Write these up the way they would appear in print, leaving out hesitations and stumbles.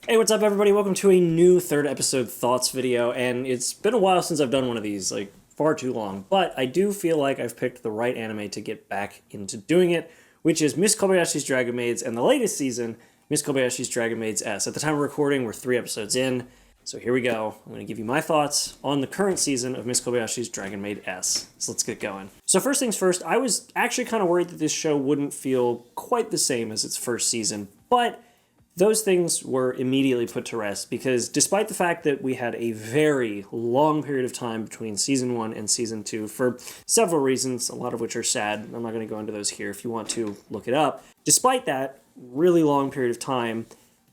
Hey, what's up, everybody? Welcome to a new third episode thoughts video, and it's been a while since I've done one of these, like far too long, but I do feel like I've picked the right anime to get back into doing it, which is Miss Kobayashi's Dragon Maids, and the latest season, Miss Kobayashi's Dragon Maids S. At the time of recording, we're 3 episodes in, so here we go. I'm going to give you my thoughts on the current season of Miss Kobayashi's Dragon Maid S. So let's get going. So first things first, I was actually kind of worried that this show wouldn't feel quite the same as its first season, but those things were immediately put to rest because despite the fact that we had a very long period of time between season 1 and season 2 for several reasons, a lot of which are sad, I'm not going to go into those here if you want to look it up. Despite that really long period of time,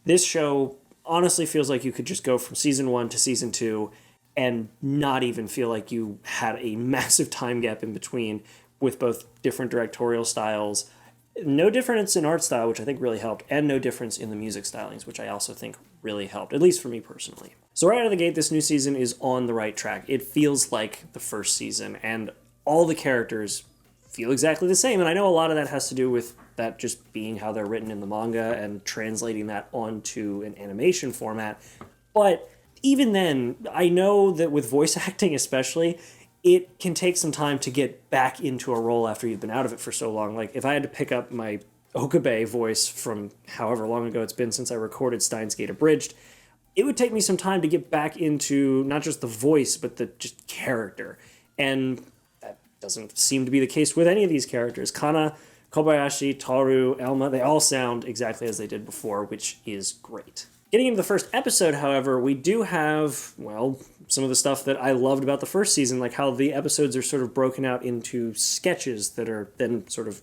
this show honestly feels like you could just go from season 1 to season 2 and not even feel like you had a massive time gap in between with both different directorial styles. No difference in art style, which I think really helped, and no difference in the music stylings, which I also think really helped, at least for me personally. So right out of the gate, this new season is on the right track. It feels like the first season, and all the characters feel exactly the same, and I know a lot of that has to do with that just being how they're written in the manga and translating that onto an animation format, but even then, I know that with voice acting especially, it can take some time to get back into a role after you've been out of it for so long. Like, if I had to pick up my Okabe voice from however long ago it's been since I recorded Steins Gate Abridged, it would take me some time to get back into not just the voice, but the just character. And that doesn't seem to be the case with any of these characters. Kana, Kobayashi, Toru, Elma, they all sound exactly as they did before, which is great. Getting into the first episode, however, we do have, well, some of the stuff that I loved about the first season, like how the episodes are sort of broken out into sketches that are then sort of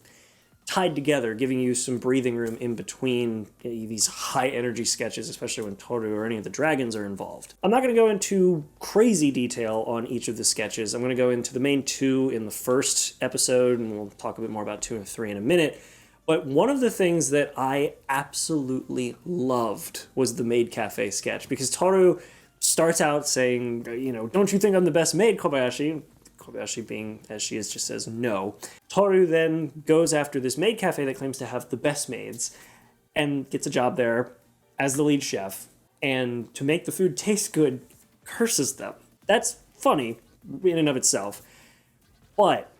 tied together, giving you some breathing room in between these high-energy sketches, especially when Toru or any of the dragons are involved. I'm not going to go into crazy detail on each of the sketches. I'm going to go into the main 2 in the first episode, and we'll talk a bit more about 2 and 3 in a minute. But one of the things that I absolutely loved was the Maid Cafe sketch, because Toru starts out saying, don't you think I'm the best maid, Kobayashi? Kobayashi, being as she is, just says no. Toru then goes after this maid cafe that claims to have the best maids and gets a job there as the lead chef. And to make the food taste good, curses them. That's funny in and of itself. But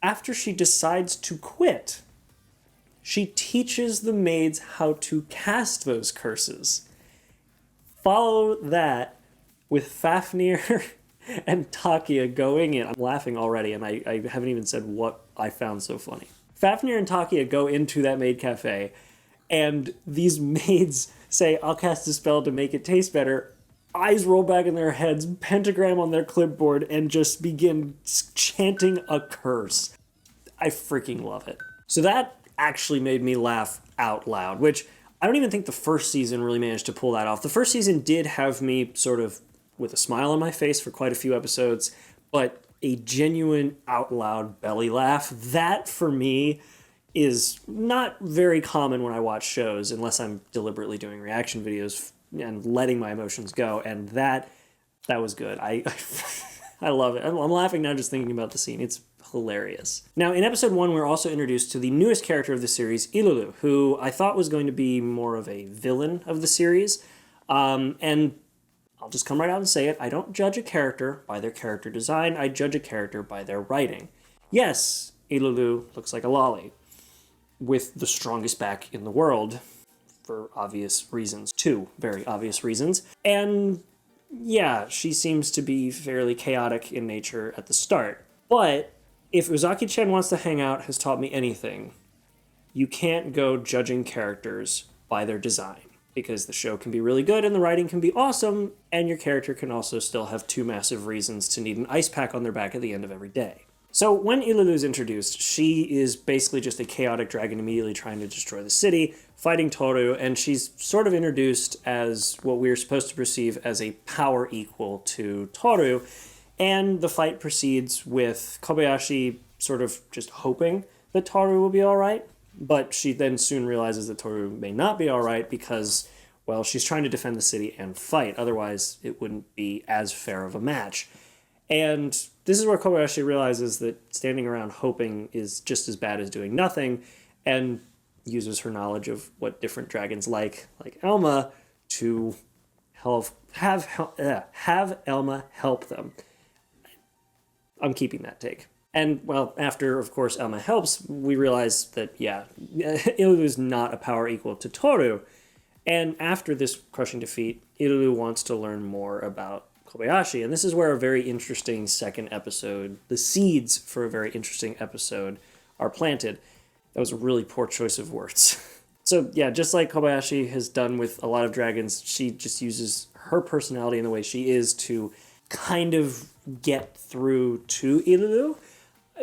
after she decides to quit, she teaches the maids how to cast those curses. Follow that with Fafnir and Takia going in. I'm laughing already, and I haven't even said what I found so funny. Fafnir and Takia go into that maid cafe, and these maids say, I'll cast a spell to make it taste better. Eyes roll back in their heads, pentagram on their clipboard, and just begin chanting a curse. I freaking love it. So that actually made me laugh out loud, which I don't even think the first season really managed to pull that off. The first season did have me sort of with a smile on my face for quite a few episodes, but a genuine out loud belly laugh, that for me is not very common when I watch shows unless I'm deliberately doing reaction videos and letting my emotions go, and that was good. I I love it. I'm laughing now just thinking about the scene. It's hilarious. Now, in episode 1, we're also introduced to the newest character of the series, Ilulu, who I thought was going to be more of a villain of the series. And I'll just come right out and say it. I don't judge a character by their character design. I judge a character by their writing. Yes, Ilulu looks like a lolly with the strongest back in the world for obvious reasons. 2 very obvious reasons. And yeah, she seems to be fairly chaotic in nature at the start. But if Uzaki-chan Wants to Hang Out has taught me anything, you can't go judging characters by their design, because the show can be really good and the writing can be awesome, and your character can also still have 2 massive reasons to need an ice pack on their back at the end of every day. So when Ilulu is introduced, she is basically just a chaotic dragon immediately trying to destroy the city, fighting Toru, and she's sort of introduced as what we're supposed to perceive as a power equal to Toru. And the fight proceeds with Kobayashi sort of just hoping that Toru will be all right, but she then soon realizes that Toru may not be all right because, well, she's trying to defend the city and fight. Otherwise, it wouldn't be as fair of a match. And this is where Kobayashi realizes that standing around hoping is just as bad as doing nothing, and uses her knowledge of what different dragons like Elma, to have Elma help them. I'm keeping that take. And, well, after, of course, Elma helps, we realize that, yeah, Ilulu is not a power equal to Toru. And after this crushing defeat, Ilulu wants to learn more about Kobayashi. And this is where a very interesting second episode, the seeds for a very interesting episode, are planted. That was a really poor choice of words. So, yeah, just like Kobayashi has done with a lot of dragons, she just uses her personality and the way she is to kind of get through to Ilulu,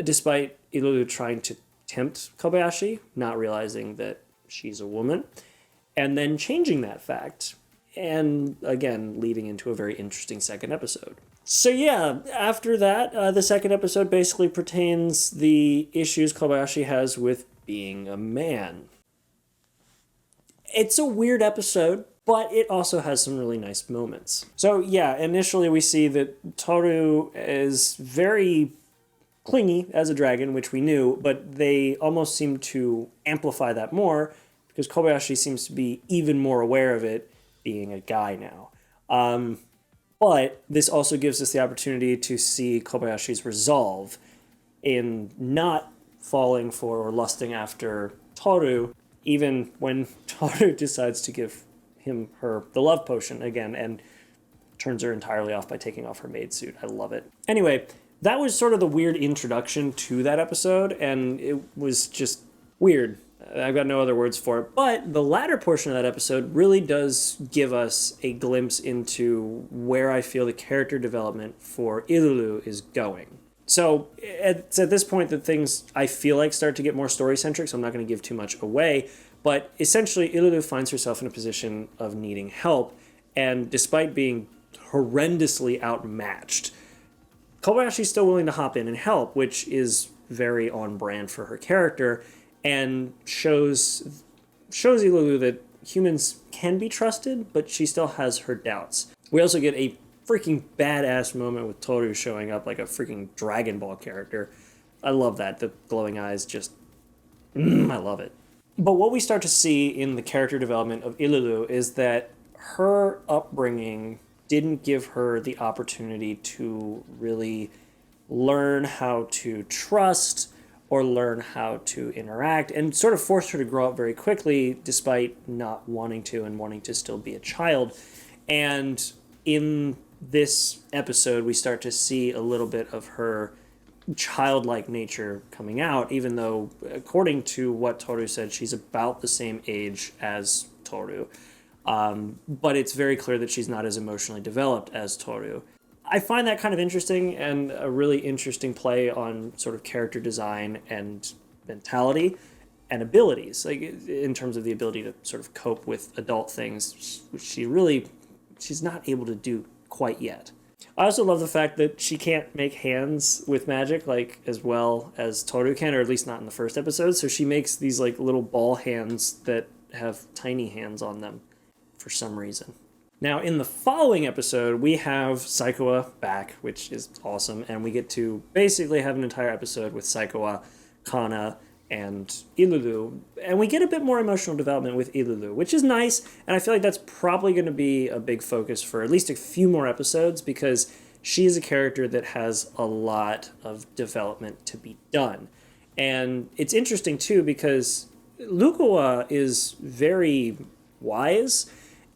despite Ilulu trying to tempt Kobayashi, not realizing that she's a woman, and then changing that fact, and again, leading into a very interesting second episode. So yeah, after that, the second episode basically pertains the issues Kobayashi has with being a man. It's a weird episode, but it also has some really nice moments. So yeah, initially we see that Toru is very clingy as a dragon, which we knew, but they almost seem to amplify that more because Kobayashi seems to be even more aware of it being a guy now. But this also gives us the opportunity to see Kobayashi's resolve in not falling for or lusting after Toru, even when Toru decides to give her the love potion again and turns her entirely off by taking off her maid suit. I love it. Anyway, that was sort of the weird introduction to that episode, and it was just weird. I've got no other words for it. But the latter portion of that episode really does give us a glimpse into where I feel the character development for Ilulu is going. So it's at this point that things, I feel like, start to get more story-centric, so I'm not going to give too much away. But essentially, Ilulu finds herself in a position of needing help, and despite being horrendously outmatched, Kobayashi's still willing to hop in and help, which is very on brand for her character, and shows Ilulu that humans can be trusted, but she still has her doubts. We also get a freaking badass moment with Toru showing up like a freaking Dragon Ball character. I love that. The glowing eyes just... I love it. But what we start to see in the character development of Ilulu is that her upbringing didn't give her the opportunity to really learn how to trust or learn how to interact, and sort of forced her to grow up very quickly despite not wanting to and wanting to still be a child. And in this episode, we start to see a little bit of her childlike nature coming out, even though, according to what Toru said, she's about the same age as Toru. But it's very clear that she's not as emotionally developed as Toru. I find that kind of interesting and a really interesting play on sort of character design and mentality and abilities, like in terms of the ability to sort of cope with adult things, which she's not able to do quite yet. I also love the fact that she can't make hands with magic like as well as Toru can, or at least not in the first episode, so she makes these like little ball hands that have tiny hands on them for some reason. Now, in the following episode, we have Saikawa back, which is awesome, and we get to basically have an entire episode with Saikawa, Kana, and Ilulu, and we get a bit more emotional development with Ilulu, which is nice, and I feel like that's probably going to be a big focus for at least a few more episodes, because she is a character that has a lot of development to be done. And it's interesting, too, because Lukawa is very wise,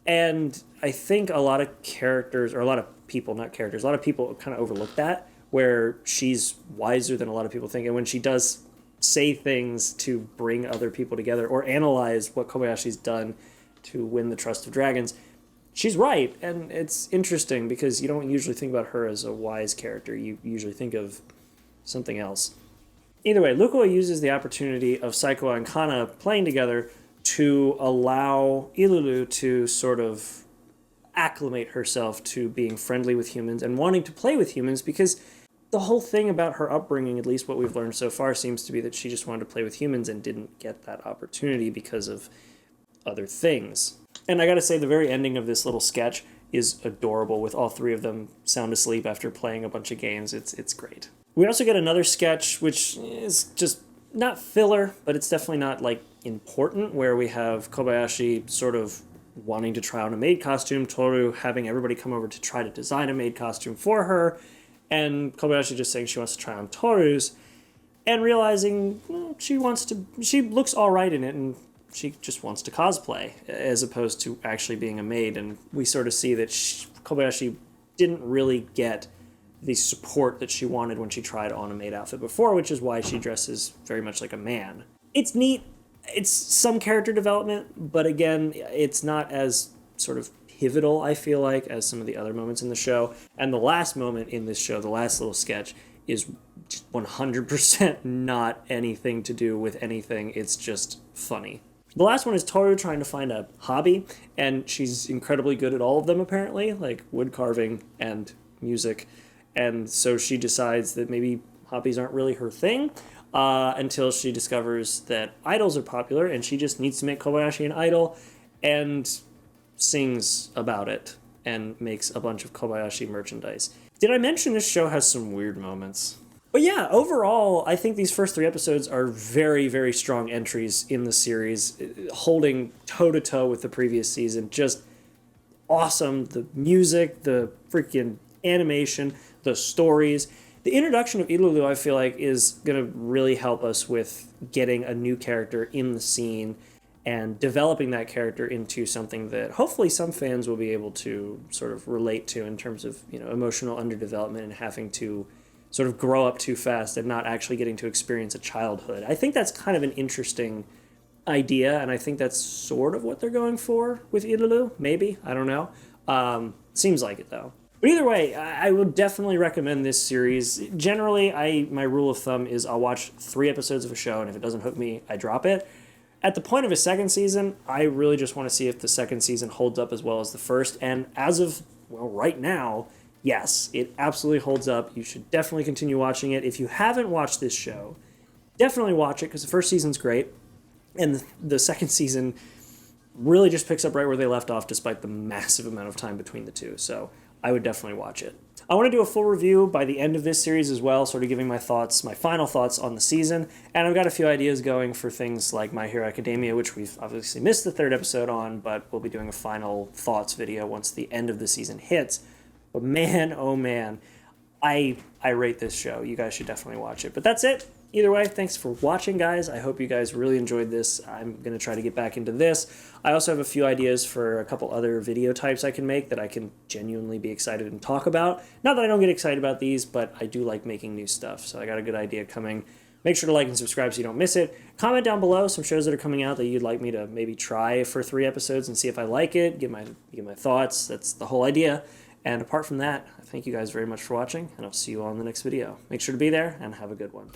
and I think a lot of characters, or a lot of people, not characters, a lot of people kind of overlook that, where she's wiser than a lot of people think. And when she does say things to bring other people together or analyze what Kobayashi's done to win the trust of dragons, she's right. And it's interesting because you don't usually think about her as a wise character. You usually think of something else. Either way, Lukawa uses the opportunity of Saikawa and Kana playing together to allow Ilulu to sort of acclimate herself to being friendly with humans and wanting to play with humans, because the whole thing about her upbringing, at least what we've learned so far, seems to be that she just wanted to play with humans and didn't get that opportunity because of other things. And I gotta say, the very ending of this little sketch is adorable, with all three of them sound asleep after playing a bunch of games. It's great. We also get another sketch, which is just not filler, but it's definitely not, like, important, where we have Kobayashi sort of wanting to try on a maid costume, Toru having everybody come over to try to design a maid costume for her, and Kobayashi just saying she wants to try on Toru's, and realizing she looks all right in it, and she just wants to cosplay, as opposed to actually being a maid. And we sort of see that Kobayashi didn't really get the support that she wanted when she tried on a maid outfit before, which is why she dresses very much like a man. It's neat. It's some character development, but again, it's not as sort of pivotal, I feel like, as some of the other moments in the show. And the last moment in this show, the last little sketch, is 100% not anything to do with anything. It's just funny. The last one is Toru trying to find a hobby, and she's incredibly good at all of them, apparently, like wood carving and music. And so she decides that maybe hobbies aren't really her thing, until she discovers that idols are popular, and she just needs to make Kobayashi an idol, and sings about it, and makes a bunch of Kobayashi merchandise. Did I mention this show has some weird moments? But yeah, overall, I think these first 3 episodes are very, very strong entries in the series, holding toe-to-toe with the previous season. Just awesome. The music, the freaking animation, the stories. The introduction of Ilulu, I feel like, is going to really help us with getting a new character in the scene and developing that character into something that hopefully some fans will be able to sort of relate to in terms of, emotional underdevelopment and having to sort of grow up too fast and not actually getting to experience a childhood. I think that's kind of an interesting idea, and I think that's sort of what they're going for with Ilulu, maybe. I don't know. Seems like it, though. But either way, I would definitely recommend this series. Generally, my rule of thumb is I'll watch 3 episodes of a show, and if it doesn't hook me, I drop it. At the point of a second season, I really just want to see if the second season holds up as well as the first, and as of, right now, yes, it absolutely holds up. You should definitely continue watching it. If you haven't watched this show, definitely watch it, because the first season's great, and the second season really just picks up right where they left off, despite the massive amount of time between the two, so I would definitely watch it. I want to do a full review by the end of this series as well, sort of giving my final thoughts on the season, and I've got a few ideas going for things like My Hero Academia, which we've obviously missed the 3rd episode on, but we'll be doing a final thoughts video once the end of the season hits. But man, oh man, I rate this show. You guys should definitely watch it. But that's it. Either way, thanks for watching, guys. I hope you guys really enjoyed this. I'm going to try to get back into this. I also have a few ideas for a couple other video types I can make that I can genuinely be excited and talk about. Not that I don't get excited about these, but I do like making new stuff, so I got a good idea coming. Make sure to like and subscribe so you don't miss it. Comment down below some shows that are coming out that you'd like me to maybe try for 3 episodes and see if I like it, give my thoughts. That's the whole idea. And apart from that, I thank you guys very much for watching, and I'll see you all in the next video. Make sure to be there, and have a good one.